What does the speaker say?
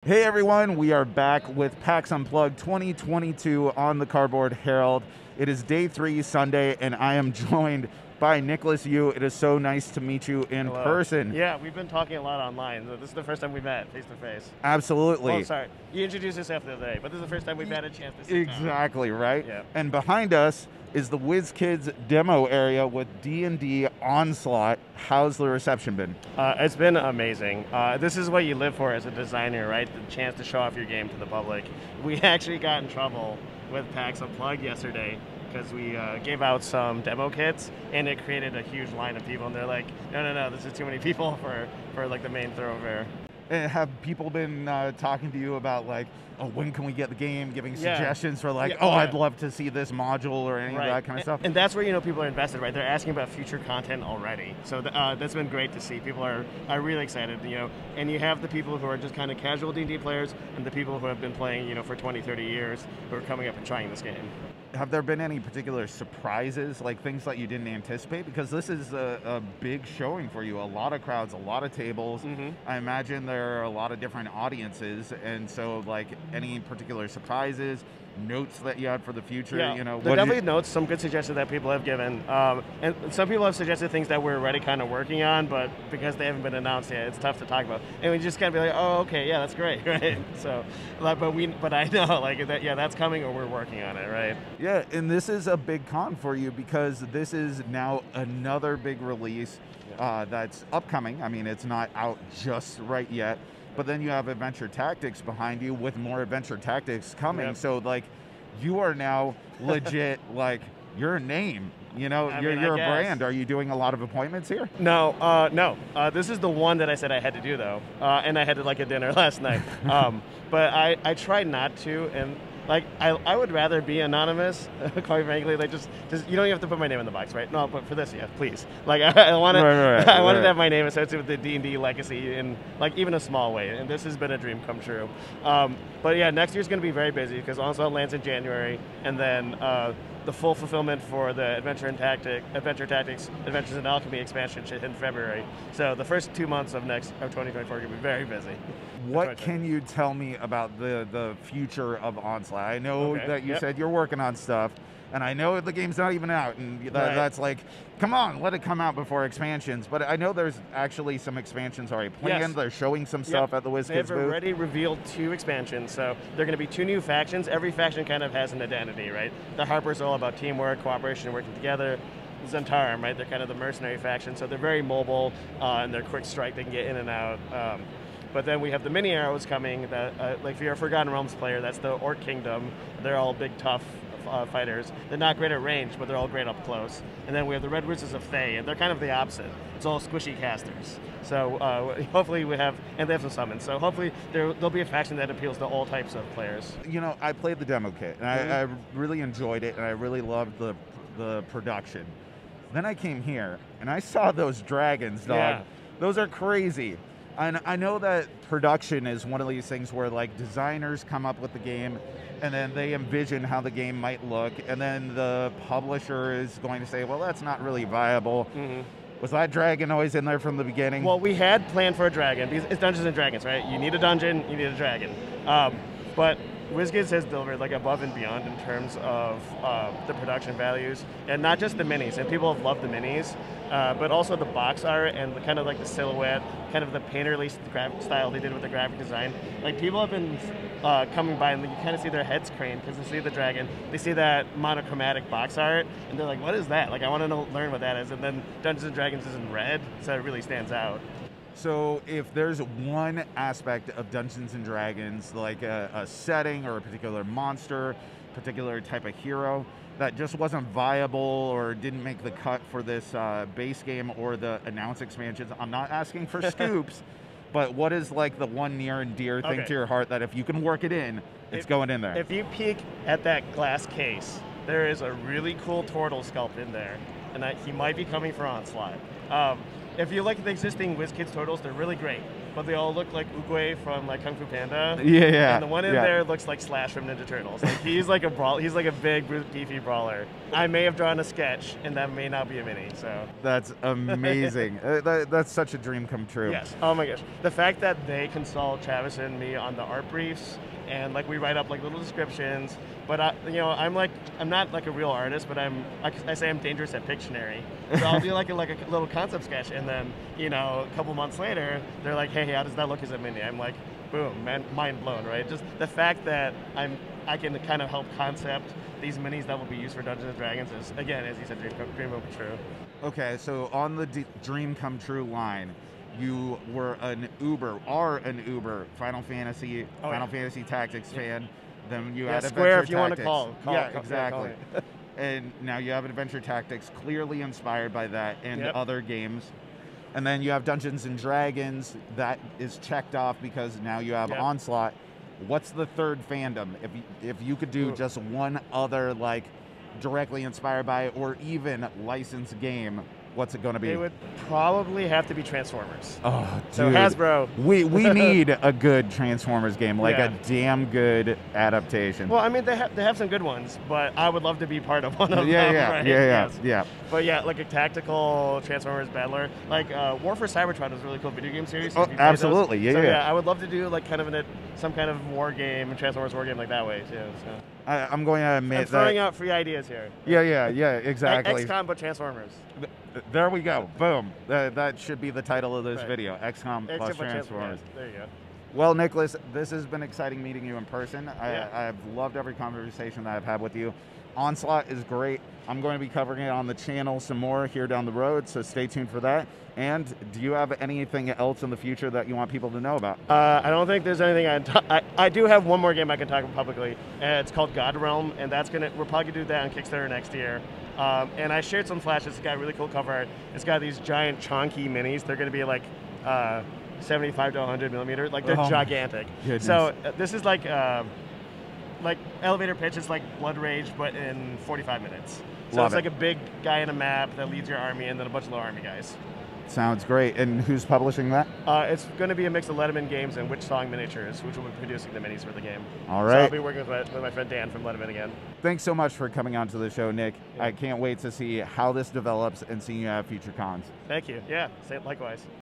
Hey everyone, we are back with PAX Unplugged 2022 on the Cardboard Herald. It is day 3, Sunday, and I am joined by Nicholas Yu. It is so nice to meet you in Hello. person. Yeah, we've been talking a lot online. So this is the first time we met face to face. Absolutely. Oh, sorry. You introduced yourself the other day, but this is the first time we've had a chance to sit down. Exactly, right? Yeah. And behind us is the WizKids demo area with D&D Onslaught. How's the reception been? It's been amazing. This is what you live for as a designer, right? The chance to show off your game to the public. We actually got in trouble with PAX Unplugged yesterday because we gave out some demo kits, and it created a huge line of people, and they're like, no, this is too many people for like the main thoroughfare. And have people been talking to you about like, oh, when can we get the game? Giving suggestions for like, I'd love to see this module or any of that kind of stuff. And that's where people are invested, right? They're asking about future content already. So that's been great to see. People are really excited, And you have the people who are just kind of casual D&D players, and the people who have been playing, for 20, 30 years, who are coming up and trying this game. Have there been any particular surprises, like things that you didn't anticipate? Because this is a big showing for you. A lot of crowds, a lot of tables. Mm-hmm. I imagine there are a lot of different audiences, and so like any particular surprises, notes that you had for the future? Yeah, there definitely notes, some good suggestions that people have given. And some people have suggested things that we're already kind of working on, but because they haven't been announced yet, it's tough to talk about. And we just kind of be like, oh, okay, yeah, that's great, right? So, but I know, like, that, yeah, that's coming or we're working on it, right? Yeah, and this is a big con for you because this is now another big release that's upcoming. I mean, it's not out just right yet. But then you have Adventure Tactics behind you with more Adventure Tactics coming. Yep. So like, you are now legit like your name. You're a brand. Are you doing a lot of appointments here? No, no. This is the one that I said I had to do though, and I had to like a dinner last night. But I tried not to, and like I would rather be anonymous. Quite frankly, like just you don't even have to put my name in the box, right? No, but for this, yeah, please. Like I wanted, I wanted to have my name associated with the D&D legacy in like even a small way, and this has been a dream come true. But yeah, next year's going to be very busy because Onslaught lands in January, and then the full fulfillment for the Adventure Tactics, Adventures in Alchemy expansion should hit in February. So the first 2 months of 2024 are going to be very busy. What can you tell me about the future of Onslaught? I know that you said you're working on stuff, and I know the game's not even out, and that's like, come on, let it come out before expansions. But I know there's actually some expansions already planned. Yes. They're showing some stuff at the WizKids booth. They've already revealed 2 expansions, so they're going to be 2 new factions. Every faction kind of has an identity, right? The Harpers are all about teamwork, cooperation, working together. Zentarum, right? They're kind of the mercenary faction, so they're very mobile, and they're quick strike. They can get in and out. But then we have the mini arrows coming. That, like if you're a Forgotten Realms player, that's the Orc Kingdom. They're all big, tough fighters. They're not great at range, but they're all great up close. And then we have the Red Wizards of Thay, and they're kind of the opposite. It's all squishy casters. So hopefully we have, and they have some summons. So hopefully there'll be a faction that appeals to all types of players. I played the demo kit, and I really enjoyed it, and I really loved the production. Then I came here, and I saw those dragons, dog. Yeah. Those are crazy. And I know that production is one of these things where like designers come up with the game and then they envision how the game might look, and then the publisher is going to say, well, that's not really viable. Mm-hmm. Was that dragon always in there from the beginning? Well, we had planned for a dragon because it's Dungeons and Dragons, right? You need a dungeon, you need a dragon. But WizKids has delivered like above and beyond in terms of the production values, and not just the minis. And people have loved the minis, but also the box art and kind of like the silhouette, kind of the painterly graphic style they did with the graphic design. Like people have been coming by and you kind of see their heads crane because they see the dragon, they see that monochromatic box art, and they're like, "What is that?" Like I want to learn what that is. And then Dungeons and Dragons is in red, so it really stands out. So if there's one aspect of Dungeons and Dragons, like a setting or a particular monster, particular type of hero, that just wasn't viable or didn't make the cut for this base game or the announced expansions, I'm not asking for scoops, but what is like the one near and dear thing to your heart that if you can work it in, it's going in there? If you peek at that glass case, there is a really cool turtle sculpt in there, and he might be coming for Onslaught. If you like the existing WizKids turtles, they're really great. but they all look like Oogway from like Kung Fu Panda. Yeah. And the one in yeah. there looks like Slash from Ninja Turtles. Like he's like a brawl. He's like a big, beefy brawler. I may have drawn a sketch, and that may not be a mini. So That's amazing. That's such a dream come true. yes. Oh my gosh. The fact that they consult Travis and me on the art briefs, and like we write up like little descriptions. But I'm not like a real artist, but I say I'm dangerous at Pictionary. So I'll do like a little concept sketch, and then a couple months later, they're like, hey, how does that look as a mini? I'm like, boom, man, mind blown, right? Just the fact that I can kind of help concept these minis that will be used for Dungeons and Dragons is, again, as you said, dream come true. Okay, so on the dream come true line, you are an uber Final Fantasy Tactics fan. Then you had Square Adventure if you want to Tactics. call Yeah, call exactly. me. And now you have Adventure Tactics, clearly inspired by that and Yep. other games. And then you have Dungeons and Dragons, that is checked off because now you have Yep. Onslaught. What's the third fandom? If you could do Ooh. just one other like directly inspired by or even licensed game, what's it going to be? It would probably have to be Transformers. Oh, dude. So Hasbro. We need a good Transformers game, like Yeah. a damn good adaptation. Well, I mean, they have some good ones, but I would love to be part of one of yeah, them. yeah, right? yeah, Yes. yeah. But yeah, like a tactical Transformers battler, like War for Cybertron is a really cool video game series. Oh, if you played absolutely, those. yeah, So, yeah. I would love to do like kind of some kind of war game, Transformers war game like that way too. So I'm going to I'm admit throwing that. out free ideas here. Yeah, exactly. XCOM but Transformers. There we go. Boom. That should be the title of this Right. video. XCOM plus Except for Transformers. yes, there you go. Well, Nicholas, this has been exciting meeting you in person. Yeah. I've loved every conversation that I've had with you. Onslaught is great. I'm going to be covering it on the channel some more here down the road, so stay tuned for that. And do you have anything else in the future that you want people to know about? I don't think there's anything I do have one more game I can talk about publicly. It's called God Realm, and we're probably gonna do that on Kickstarter next year. And I shared some flashes. It's got really cool cover art. It's got these giant chonky minis. They're gonna be like 75 to 100 millimeter. Like they're Oh my gigantic. goodness. So this is like elevator pitch is like Blood Rage, but in 45 minutes. So Love it's it. like a big guy in a map that leads your army, and then a bunch of little army guys. Sounds great. And who's publishing that? It's going to be a mix of Letterman Games and Witch Song Miniatures, which will be producing the minis for the game. All So I'll right. be working with my friend Dan from Letterman again. Thanks so much for coming on to the show, Nick. Yeah. I can't wait to see how this develops and seeing you at future cons. Thank you. Yeah, likewise.